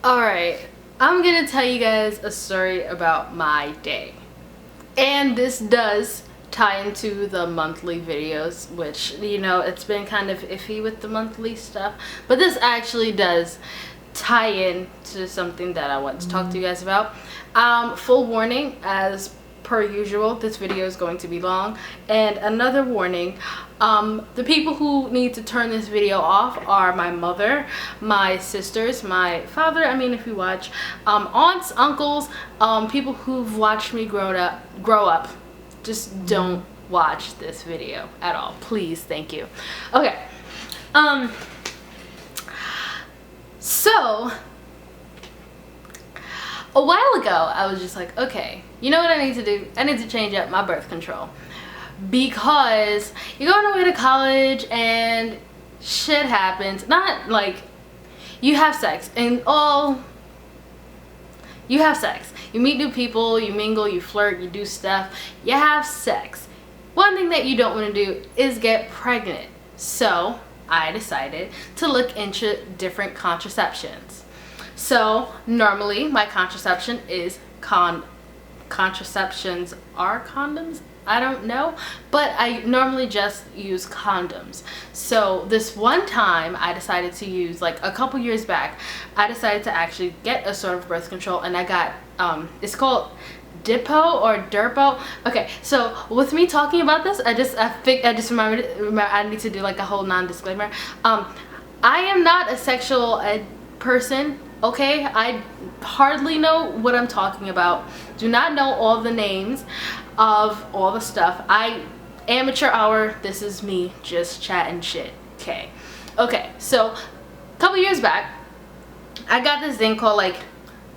Alright, I'm gonna tell you guys a story about my day. And this does tie into the monthly videos, which, you know, it's been kind of iffy with the monthly stuff. But this actually does tie in to something that I want to talk to you guys about. Full warning, as per usual, this video is going to be long. And another warning, the people who need to turn this video off are my mother, my sisters, my father, I mean if you watch, aunts, uncles, people who've watched me grow up. Just don't watch this video at all, please. Thank you. Okay, so a while ago I was just like, okay, you know what I need to do? I need to change up my birth control, because you're going away to college and shit happens. Not like you have sex and all, you have sex, you meet new people, you mingle, you flirt, you do stuff, you have sex. One thing that you don't want to do is get pregnant. So I decided to look into different contraceptions. So normally my contraception is contraceptions are condoms, I don't know, but I normally just use condoms. So this one time I decided to use, like a couple years back, I decided to actually get a sort of birth control, and I got it's called Dippo or Derpo. Okay, so with me talking about this, I just remembered I need to do like a whole non-disclaimer. I am not a sexual ed person. Okay, I hardly know what I'm talking about. Do not know all the names of all the stuff. Amateur hour, this is me just chatting shit. Okay, so a couple years back I got this thing called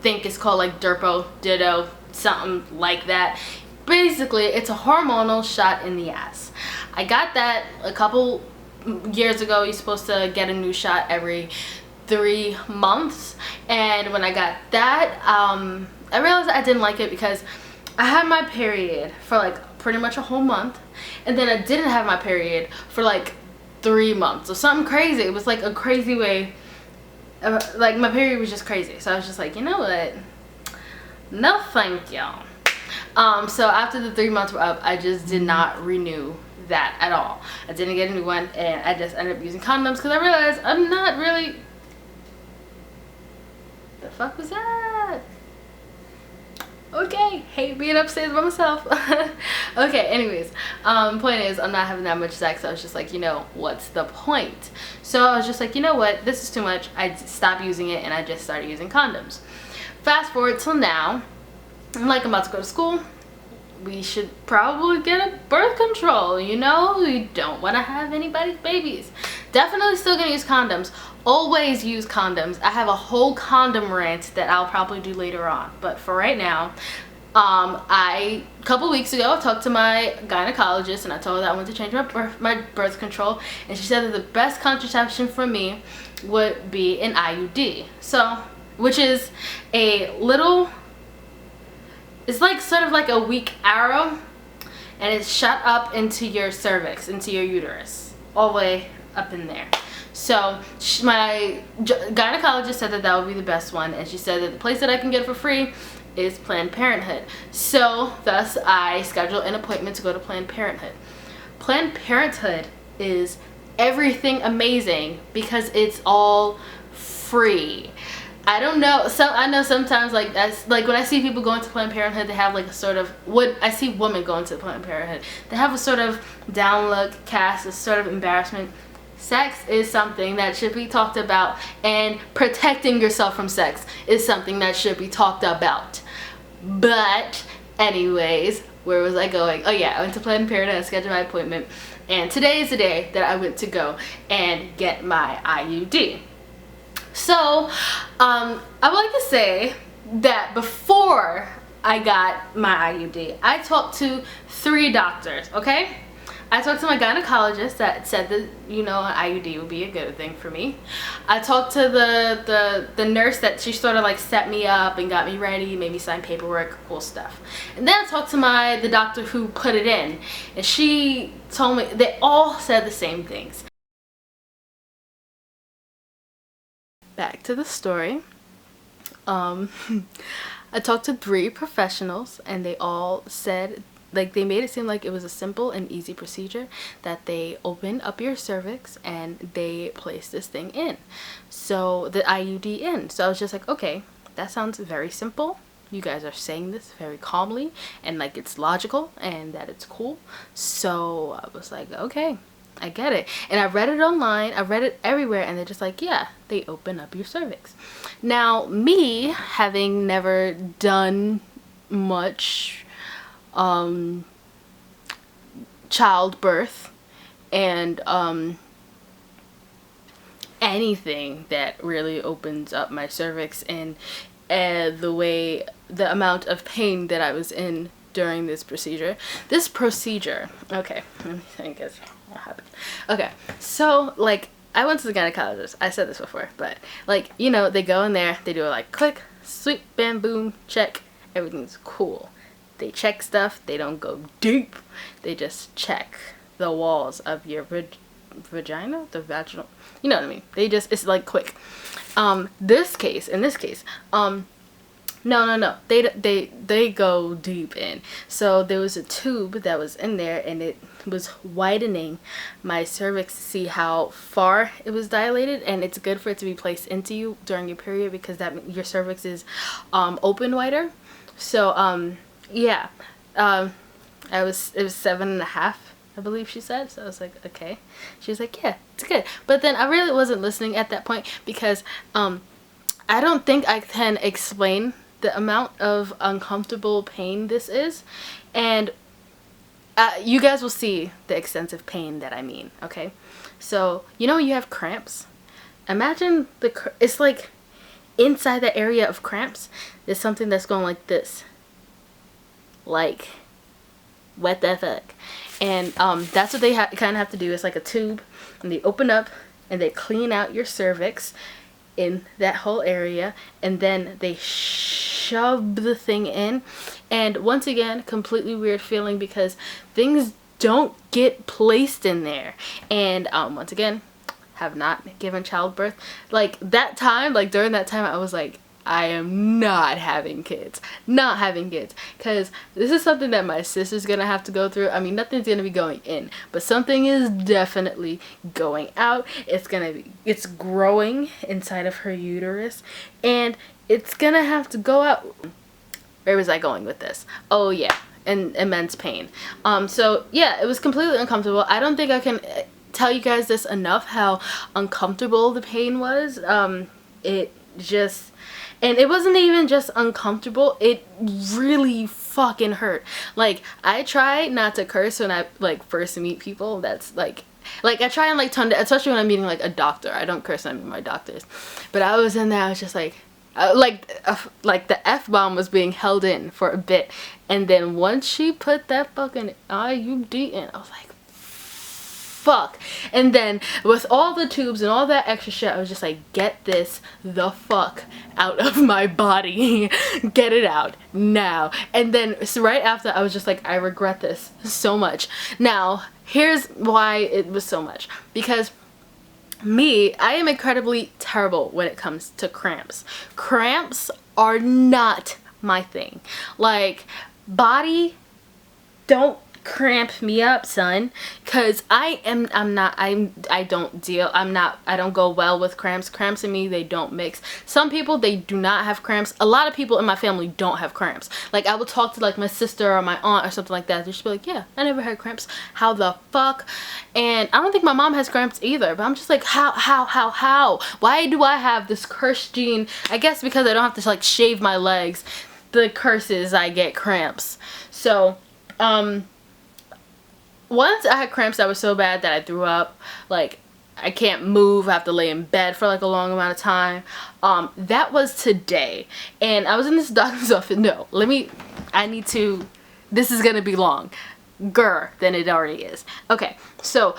think it's called like Derpo, Ditto, something like that. Basically it's a hormonal shot in the ass. I got that a couple years ago. You're supposed to get a new shot every 3 months, and when I got that, I realized I didn't like it because I had my period for like pretty much a whole month, and then I didn't have my period for like 3 months or something crazy. It was like a crazy way, like my period was just crazy. So I was just like, you know what, no thank you. So after the 3 months were up, I just did not renew that at all. I didn't get a new one, and I just ended up using condoms because I realized I'm not really, the fuck was that? Okay, hate being upstairs by myself. Okay, anyways, point is, I'm not having that much sex. So I was just like, you know, what's the point? So I was just like, you know what, this is too much. I stopped using it and I just started using condoms. Fast forward till now, I'm about to go to school. We should probably get a birth control, you know? We don't want to have anybody's babies. Definitely still gonna use condoms. Always use condoms. I have a whole condom rant that I'll probably do later on, but for right now, a couple weeks ago I talked to my gynecologist and I told her that I wanted to change my birth control, and she said that the best contraception for me would be an IUD. So, which is a little, it's like sort of like a weak arrow, and it's shot up into your cervix, into your uterus, all the way up in there. So my gynecologist said that that would be the best one, and she said that the place that I can get it for free is Planned Parenthood. So thus I scheduled an appointment to go to Planned Parenthood. Planned Parenthood is everything amazing because it's all free. I don't know, so I know sometimes like that's like when I see people going to Planned Parenthood, they have like a sort of, what I see women going to Planned Parenthood, they have a sort of down look, cast, a sort of embarrassment. Sex is something that should be talked about, and protecting yourself from sex is something that should be talked about. But anyways, where was I going? Oh yeah, I went to Planned Parenthood, I scheduled my appointment, and today is the day that I went to go and get my IUD. So I would like to say that before I got my IUD, I talked to 3 doctors, okay? I talked to my gynecologist that said that, you know, an IUD would be a good thing for me. I talked to the nurse that she sort of like set me up and got me ready, made me sign paperwork, cool stuff. And then I talked to the doctor who put it in, and she told me, they all said the same things. Back to the story. Um, I talked to 3 professionals and they all said, like, they made it seem like it was a simple and easy procedure, that they open up your cervix and they place this thing in. So the IUD in. So I was just like, okay, that sounds very simple. You guys are saying this very calmly and like it's logical and that it's cool. So I was like, okay, I get it. And I read it online, I read it everywhere, and they're just like, yeah, they open up your cervix. Now, me having never done much childbirth and anything that really opens up my cervix, and the amount of pain that I was in during this procedure. Okay, let me think what happened. Okay, so like I went to the gynecologist. I said this before, but like, you know, they go in there, they do it like click, sweep, bam, boom, check, everything's cool. They check stuff, they don't go deep, they just check the walls of your vagina, the vaginal, you know what I mean, they just, it's like quick. In this case, no, they go deep in. So there was a tube that was in there and it was widening my cervix to see how far it was dilated, and it's good for it to be placed into you during your period because that your cervix is open wider. So yeah, it was 7.5, I believe she said. So I was like, okay. She was like, yeah, it's good. But then I really wasn't listening at that point because I don't think I can explain the amount of uncomfortable pain this is, and you guys will see the extensive pain that I mean. Okay, so you know, you have cramps. Imagine it's like inside the area of cramps there's something that's going like this, like what the fuck. And that's what they kind of have to do. It's like a tube, and they open up and they clean out your cervix in that whole area, and then they shove the thing in. And once again, completely weird feeling because things don't get placed in there. And once again, have not given childbirth. Like that time, like during that time, I was like, I am not having kids, because this is something that my sister's gonna have to go through. I mean, nothing's gonna be going in, but something is definitely going out. It's growing inside of her uterus, and it's gonna have to go out. Where was I going with this? Oh yeah, and immense pain. So yeah, it was completely uncomfortable. I don't think I can tell you guys this enough, how uncomfortable the pain was. And it wasn't even just uncomfortable, it really fucking hurt. Like, I try not to curse when I like first meet people. That's like I try and like tone down, especially when I'm meeting like a doctor. I don't curse when I meet my doctors. But I was in there, I was just like the F-bomb was being held in for a bit, and then once she put that fucking IUD in, I was like, fuck. And then with all the tubes and all that extra shit, I was just like, get this the fuck out of my body. Get it out now. And then so right after, I was just like, I regret this so much. Now here's why it was so much, because I am incredibly terrible when it comes to cramps. Cramps are not my thing. Like, body, don't cramp me up, son, because I don't go well with cramps and me, they don't mix. Some people, they do not have cramps. A lot of people in my family don't have cramps. Like, I would talk to like my sister or my aunt or something like that, they'd just be like, yeah, I never had cramps. How the fuck? And I don't think my mom has cramps either, but I'm just like, how why do I have this cursed gene? I guess because I don't have to like shave my legs, the curse is I get cramps. So once I had cramps that were so bad that I threw up. Like, I can't move, I have to lay in bed for like a long amount of time. That was today, and I was in this doctor's office. No, this is gonna be long than it already is. Okay, so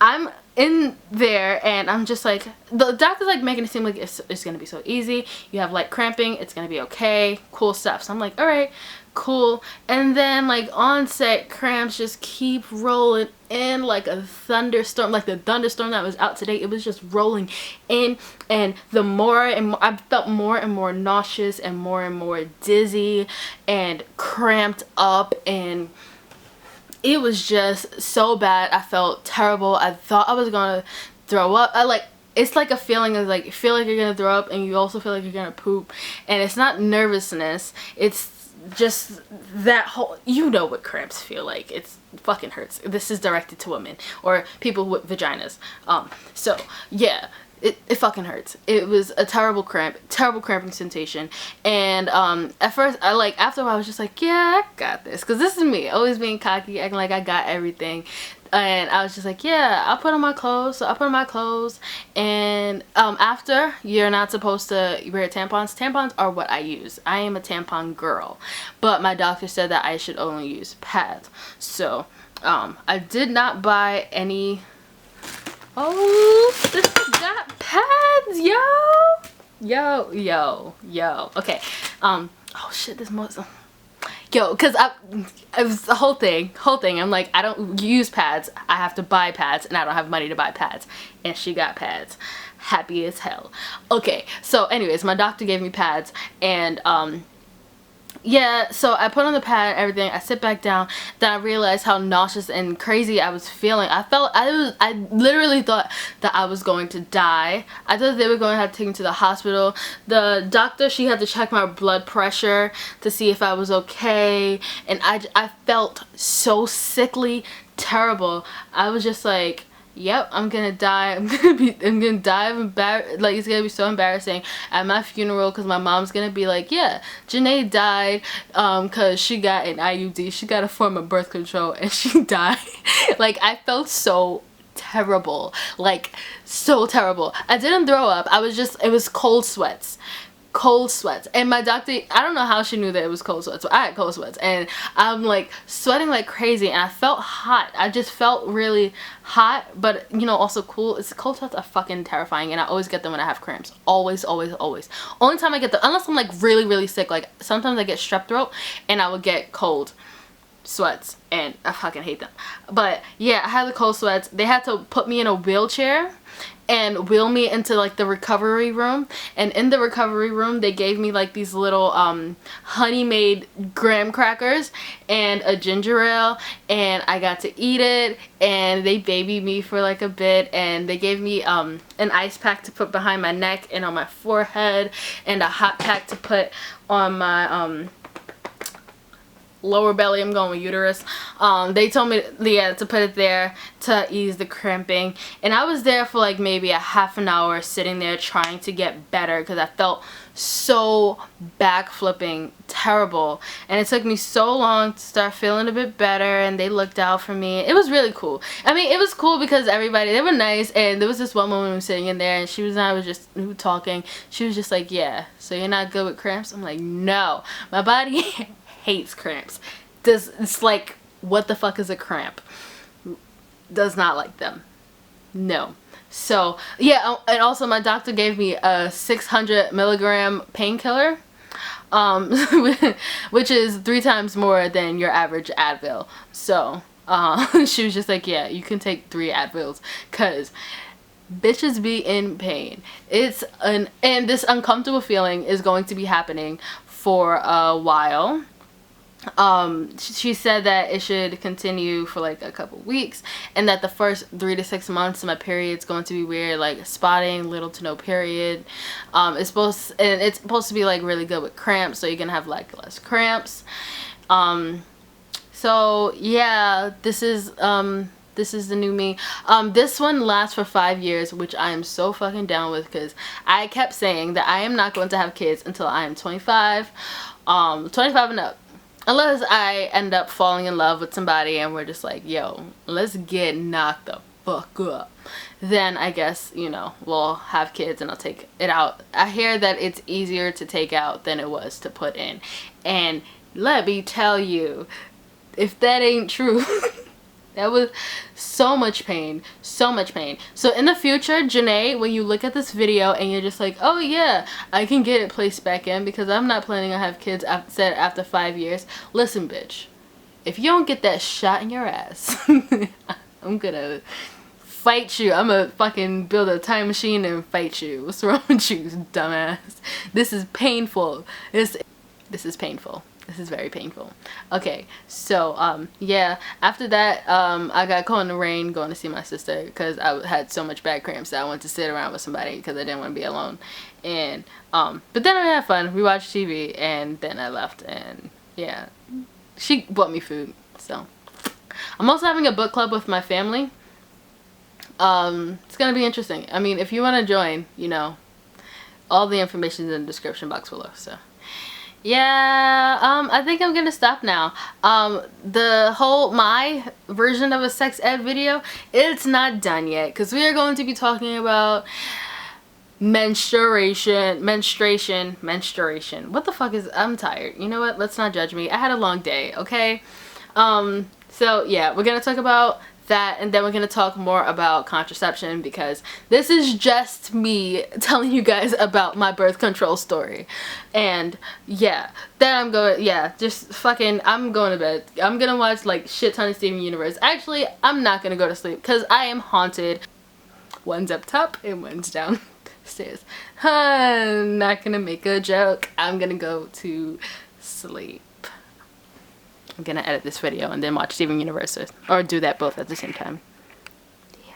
I'm in there and I'm just like, the doctor's like making it seem like it's gonna be so easy. You have like cramping, it's gonna be okay, cool stuff. So I'm like, all right, cool. And then like on set, cramps just keep rolling in like a thunderstorm, like the thunderstorm that was out today. It was just rolling in, and the more and more I felt more and more nauseous and more dizzy and cramped up, and it was just so bad. I felt terrible. I thought I was gonna throw up. It's like a feeling of like, you feel like you're gonna throw up and you also feel like you're gonna poop, and it's not nervousness, it's just that whole, you know what cramps feel like. It's fucking hurts. This is directed to women or people with vaginas. So yeah, it fucking hurts. It was a terrible cramping sensation. And at first after a while I was just like, yeah, I got this, because this is me always being cocky, acting like I got everything. And I was just like, yeah, I'll put on my clothes. So I put on my clothes, and after, you're not supposed to wear tampons. Tampons are what I use. I am a tampon girl, but my doctor said that I should only use pads. So I did not buy any. Oh, this got pads, yo. Okay. Oh shit, this most. Yo, because it was the whole thing. I'm like, I don't use pads. I have to buy pads, and I don't have money to buy pads. And she got pads. Happy as hell. Okay, so anyways, my doctor gave me pads, and yeah, so I put on the pad and everything. I sit back down. Then I realized how nauseous and crazy I was feeling. I literally thought that I was going to die. I thought they were going to have to take me to the hospital. The doctor, she had to check my blood pressure to see if I was okay. And I felt so sickly, terrible. I was just like, yep, I'm gonna die. I'm gonna die of like, it's gonna be so embarrassing at my funeral, because my mom's gonna be like, yeah, Janae died because she got an IUD. She got a form of birth control and she died. Like, I felt so terrible, like so terrible. I didn't throw up. It was cold sweats. And my doctor, I don't know how she knew that it was cold sweats, but I had cold sweats, and I'm like sweating like crazy, and I felt hot. I just felt really hot, but you know, also cool. Cold sweats are fucking terrifying, and I always get them when I have cramps. Always. Only time I get them, unless I'm like really sick, like sometimes I get strep throat and I would get cold sweats, and I fucking hate them. But yeah, I had the cold sweats. They had to put me in a wheelchair and wheel me into like the recovery room, and in the recovery room they gave me like these little honey made graham crackers and a ginger ale, and I got to eat it, and they babied me for like a bit, and they gave me an ice pack to put behind my neck and on my forehead, and a hot pack to put on my lower belly. I'm going with uterus. They told me, yeah, to put it there to ease the cramping, and I was there for like maybe a half an hour sitting there trying to get better, because I felt so back flipping terrible, and it took me so long to start feeling a bit better, and they looked out for me. It was really cool. I mean, it was cool because everybody, they were nice, and there was this one woman who was sitting in there, and I was just talking. She was just like, yeah, so you're not good with cramps? I'm like, no, my body hates cramps. It's like, what the fuck is a cramp? Does not like them. No. So yeah, and also my doctor gave me a 600 milligram painkiller, which is 3 times more than your average Advil. So she was just like, yeah, you can take 3 Advils, cause bitches be in pain. And this uncomfortable feeling is going to be happening for a while. She said that it should continue for like a couple weeks, and that the first 3 to 6 months of my period's going to be weird, like spotting, little to no period. It's supposed to be like really good with cramps, so you're gonna have like less cramps. So yeah, this is the new me. This one lasts for 5 years, which I am so fucking down with, because I kept saying that I am not going to have kids until I am 25 and up. Unless I end up falling in love with somebody and we're just like, yo, let's get knocked the fuck up. Then I guess, you know, we'll have kids and I'll take it out. I hear that it's easier to take out than it was to put in. And let me tell you, if that ain't true, that was so much pain. So in the future, Janae, when you look at this video and you're just like, oh yeah, I can get it placed back in because I'm not planning on have kids after 5 years. Listen, bitch, if you don't get that shot in your ass, I'm gonna fight you. I'm gonna fucking build a time machine and fight you. What's wrong with you, dumbass? This is painful. This is painful. This is very painful. Okay, so yeah, after that I got caught in the rain going to see my sister because I had so much back cramps that I wanted to sit around with somebody because I didn't want to be alone. And but then I had fun. We watched TV and then I left, and yeah, she bought me food. So I'm also having a book club with my family. It's gonna be interesting. I mean, if you want to join, you know, all the information is in the description box below. So yeah, I think I'm gonna stop now. The whole my version of a sex ed video, it's not done yet because we are going to be talking about menstruation. What the fuck is, I'm tired. You know what, let's not judge me. I had a long day, okay? So yeah, we're gonna talk about that, and then we're gonna talk more about contraception because this is just me telling you guys about my birth control story. And yeah, then I'm going, yeah, just fucking, I'm going to bed. I'm gonna watch like shit ton of Steven Universe. Actually, I'm not gonna go to sleep because I am haunted. One's up top and one's downstairs. I'm not gonna make a joke. I'm gonna go to sleep. I'm gonna edit this video and then watch Steven Universe, or do that both at the same time.